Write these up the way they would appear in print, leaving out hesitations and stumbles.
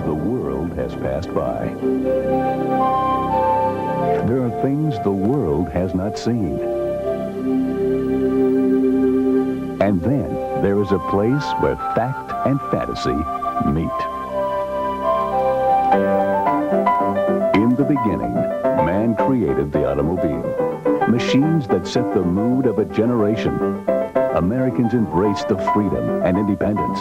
the world has passed by. There are things the world has not seen. And then there is a place where fact and fantasy meet. In the beginning, man created the automobile. Machines that set the mood of a generation. Americans embraced the freedom and independence.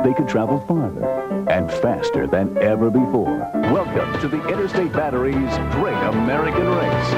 They could travel farther and faster than ever before. Welcome to the Interstate Battery's Great American Race.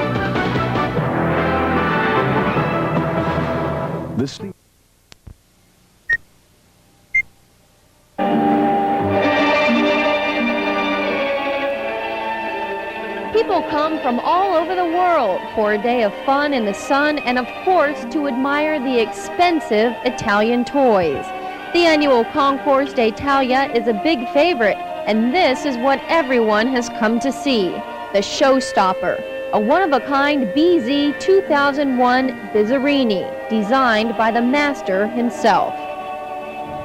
People come from all over the world for a day of fun in the sun and, of course, to admire the expensive Italian toys. The annual Concours d'Italia is a big favorite, and this is what everyone has come to see, the showstopper, a one-of-a-kind BZ 2001 Bizzarrini, designed by the master himself.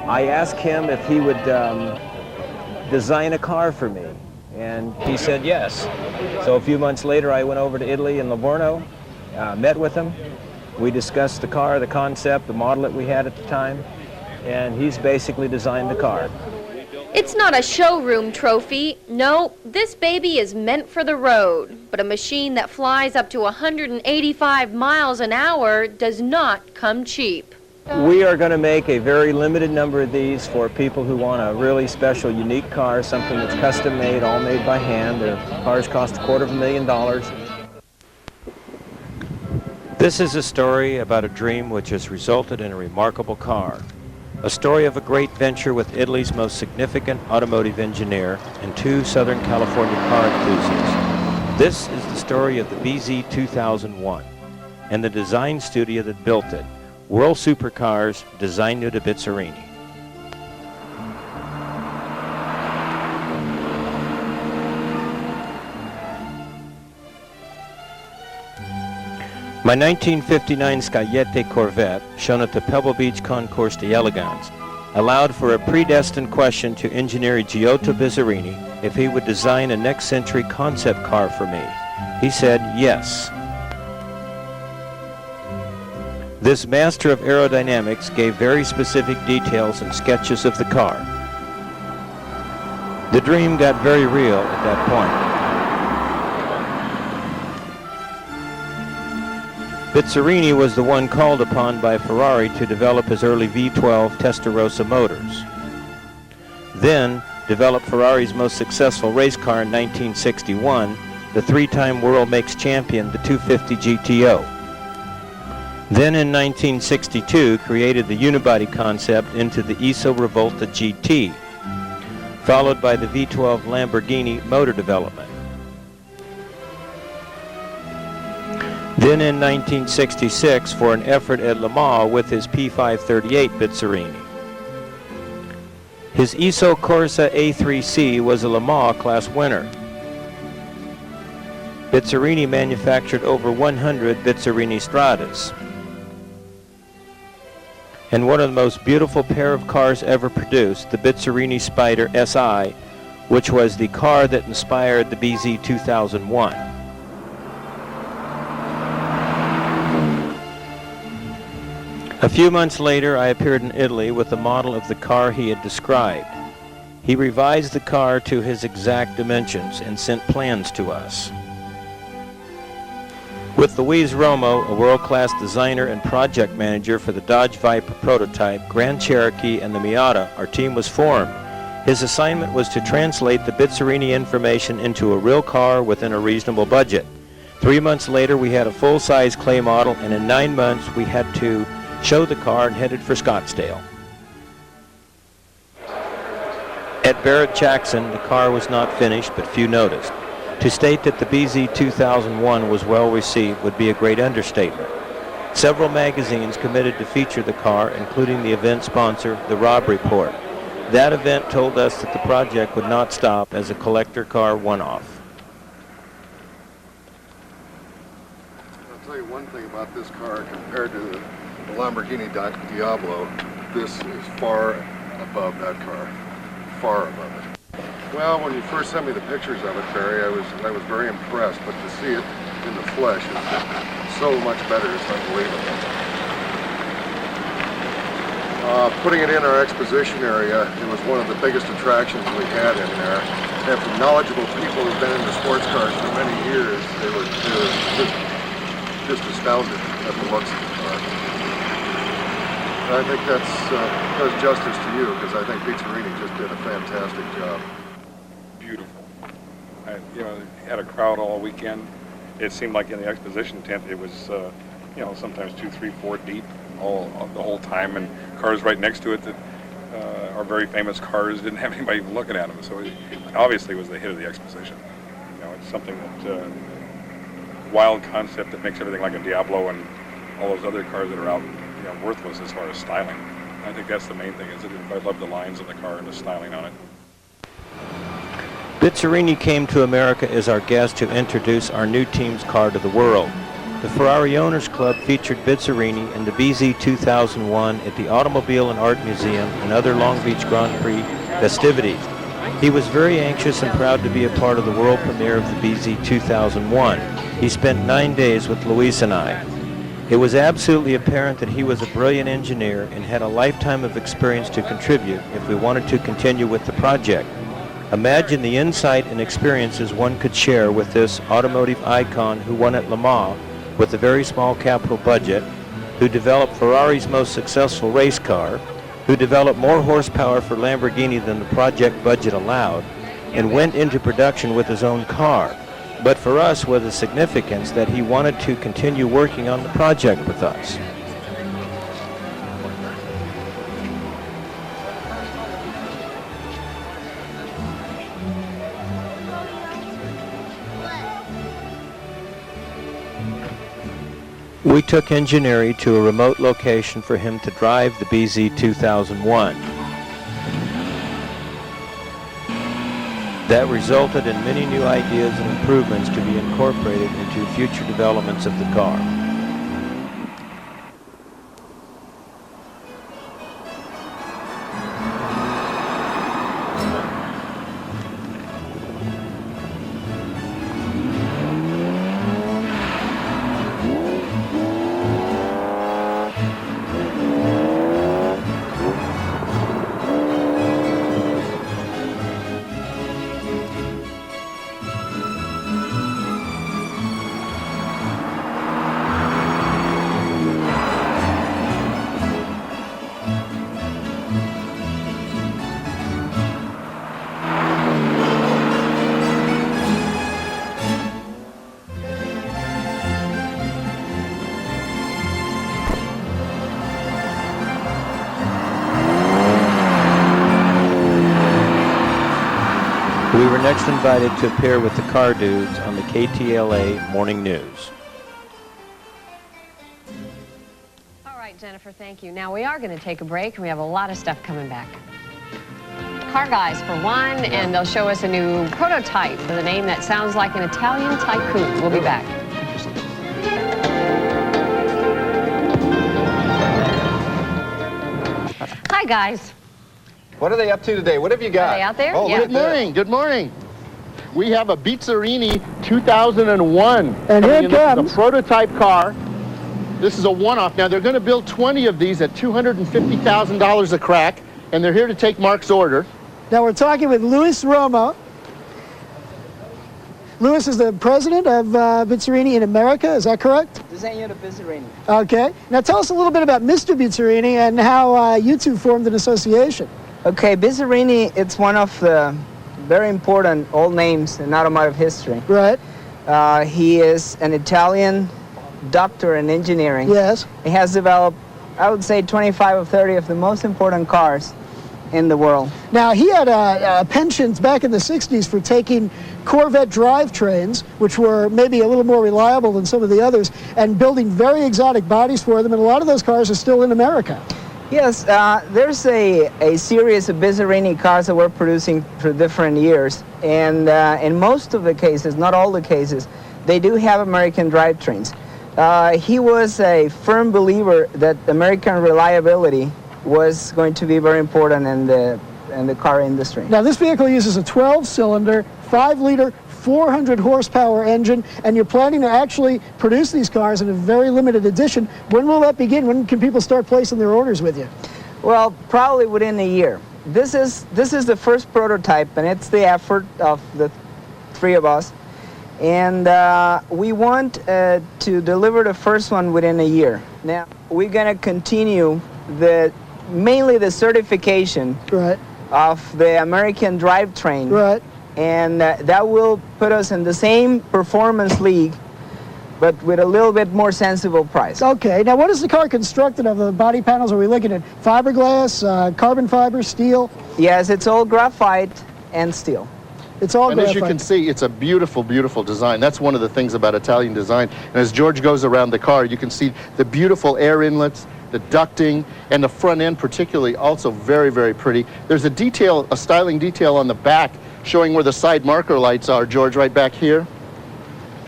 I asked him if he would design a car for me, and he said yes. So a few months later, I went over to Italy in Livorno, met with him. We discussed the car, the concept, the model that we had at the time, and he's basically designed the car. It's not a showroom trophy. No, this baby is meant for the road. But a machine that flies up to 185 miles an hour does not come cheap. We are going to make a very limited number of these for people who want a really special, unique car, something that's custom made, all made by hand. The cars cost $250,000. This is a story about a dream which has resulted in a remarkable car. A story of a great venture with Italy's most significant automotive engineer and two Southern California car enthusiasts. This is the story of the BZ 2001 and the design studio that built it, World Supercars Designo di Bizzarrini. My 1959 Scagliette Corvette, shown at the Pebble Beach Concours d'Elegance, allowed for a predestined question to engineer Giotto Bizzarrini if he would design a next-century concept car for me. He said yes. This master of aerodynamics gave very specific details and sketches of the car. The dream got very real at that point. Bizzarrini was the one called upon by Ferrari to develop his early V12 Testarossa motors. Then developed Ferrari's most successful race car in 1961, the three-time world makes champion, the 250 GTO. Then in 1962 created the unibody concept into the Iso Rivolta GT, followed by the V12 Lamborghini motor development. Then in 1966 for an effort at Le Mans with his P538 Bizzarrini. His Iso Corsa A3C was a Le Mans class winner. Bizzarrini manufactured over 100 Bizzarrini Stradas. And one of the most beautiful pair of cars ever produced, the Bizzarrini Spider SI, which was the car that inspired the BZ 2001. A few months later, I appeared in Italy with the model of the car he had described. He revised the car to his exact dimensions and sent plans to us. With Luis Romo, a world-class designer and project manager for the Dodge Viper prototype, Grand Cherokee, and the Miata, our team was formed. His assignment was to translate the Bizzarrini information into a real car within a reasonable budget. 3 months later, we had a full-size clay model, and in 9 months, we had to show the car and headed for Scottsdale. At Barrett-Jackson, the car was not finished, but few noticed. To state that the BZ 2001 was well received would be a great understatement. Several magazines committed to feature the car, including the event sponsor, the Robb Report. That event told us that the project would not stop as a collector car one-off. I'll tell you one thing about this car compared to the Lamborghini Diablo. This is far above that car, far above it. Well, when you first sent me the pictures of it, Barry, I was very impressed, but to see it in the flesh is so much better. It's unbelievable. Putting it in our exposition area, it was one of the biggest attractions we had in there. And from knowledgeable people who've been into sports cars for many years, they were just astounded at the looks of the car. And I think that does justice to you, because I think Bizzarrini just did a fantastic job. Beautiful. Had a crowd all weekend. It seemed like in the exposition tent it was, sometimes 2, 3, 4 deep the whole time, and cars right next to it that are very famous cars didn't have anybody even looking at them. So it obviously was the hit of the exposition. It's something that wild concept that makes everything like a Diablo and all those other cars that are out, worthless as far as styling. I think that's the main thing. Is that I love the lines of the car and the styling on it. Bizzarrini came to America as our guest to introduce our new team's car to the world. The Ferrari Owners Club featured Bizzarrini in the BZ 2001 at the Automobile and Art Museum and other Long Beach Grand Prix festivities. He was very anxious and proud to be a part of the world premiere of the BZ 2001. He spent 9 days with Luis and I. It was absolutely apparent that he was a brilliant engineer and had a lifetime of experience to contribute if we wanted to continue with the project. Imagine the insight and experiences one could share with this automotive icon who won at Le Mans with a very small capital budget, who developed Ferrari's most successful race car, who developed more horsepower for Lamborghini than the project budget allowed, and went into production with his own car. But for us was the significance that he wanted to continue working on the project with us. We took engineering to a remote location for him to drive the BZ 2001. That resulted in many new ideas and improvements to be incorporated into future developments of the car. We were next invited to appear with the Car Dudes on the KTLA Morning News. All right, Jennifer, thank you. Now, we are going to take a break, and we have a lot of stuff coming back. Car Guys, for one, and they'll show us a new prototype with a name that sounds like an Italian tycoon. We'll be back. Hi, guys. What are they up to today? What have you got? Are they out there? Oh, Yeah. look at Good morning, good morning. We have a Bizzarrini 2001. And here it The comes. prototype car. This is a one-off. Now, they're going to build 20 of these at $250,000 a crack, and they're here to take Mark's order. Now we're talking with Luis Romo. Luis is the president of Bizzarrini in America, is that correct? Designer of Bizzarrini. Okay. Now tell us a little bit about Mr. Bizzarrini and how you two formed an association. Okay, Bizzarrini, it's one of the very important old names in automotive history. Right. He is an Italian doctor in engineering. Yes. He has developed, I would say, 25 or 30 of the most important cars in the world. Now he had penchants back in the 60s for taking Corvette drivetrains, which were maybe a little more reliable than some of the others, and building very exotic bodies for them, and a lot of those cars are still in America. Yes, there's a series of Bizzarrini cars that we're producing for different years, and in most of the cases, not all the cases, they do have American drivetrains. He was a firm believer that American reliability was going to be very important in the in the car industry. Now, this vehicle uses a 12-cylinder, 5-liter, 400 horsepower engine, and you're planning to actually produce these cars in a very limited edition. When will that begin? When can people start placing their orders with you? Well, probably within a year. This is the first prototype, and it's the effort of the three of us. And we want to deliver the first one within a year. Now, we're going to continue mainly the certification Right. of the American drivetrain. Right. And that will put us in the same performance league, but with a little bit more sensible price. Okay. Now, what is the car constructed of? The body panels, are we looking at fiberglass, carbon fiber, steel? Yes, it's all graphite and steel. It's all And graphite. as you can see, it's a beautiful, beautiful design. That's one of the things about Italian design. And as George goes around the car, you can see the beautiful air inlets, the ducting, and the front end particularly also very, very pretty. There's a styling detail on the back showing where the side marker lights are, George, right back here.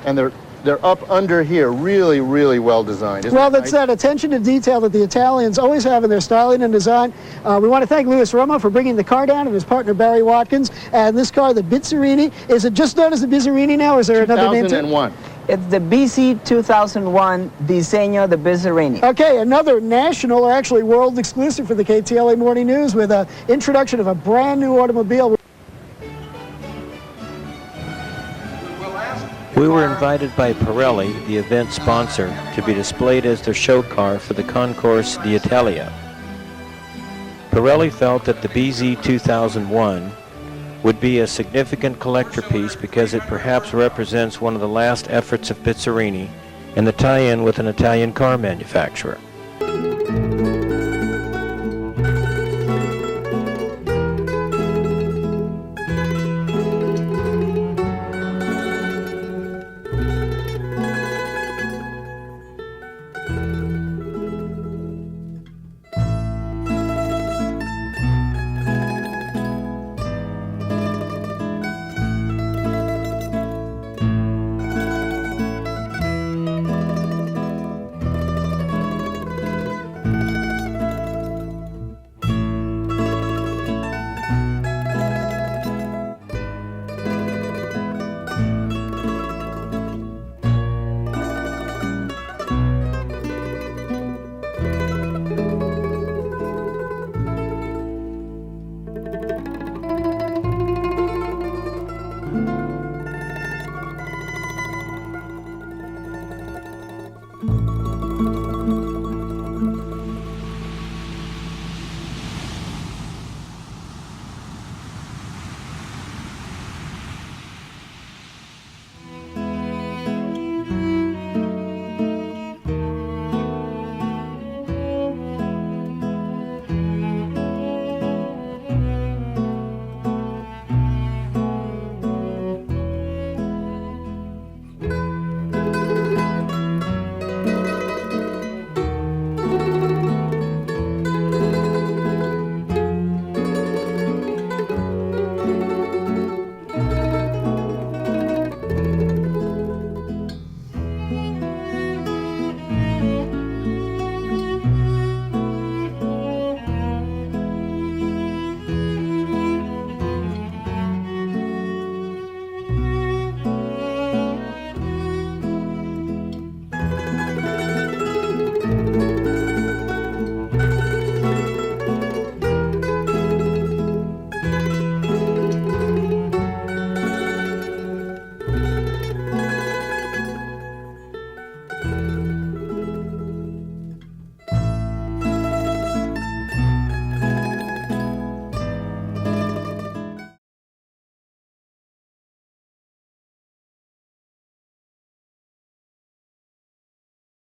And they're up under here, really, really well designed. Well, that's that attention to detail that the Italians always have in their styling and design. We want to thank Louis Romo for bringing the car down and his partner Barry Watkins. And this car, the Bizzarrini, is it just known as the Bizzarrini now, or is there another name to it? 2001. It's the BC 2001 Diseño de Bizzarrini. Okay, another national, or actually world exclusive for the KTLA Morning News with an introduction of a brand new automobile. We were invited by Pirelli, the event sponsor, to be displayed as their show car for the Concours d'Italia. Pirelli felt that the BZ 2001 would be a significant collector piece because it perhaps represents one of the last efforts of Bizzarrini in the tie-in with an Italian car manufacturer.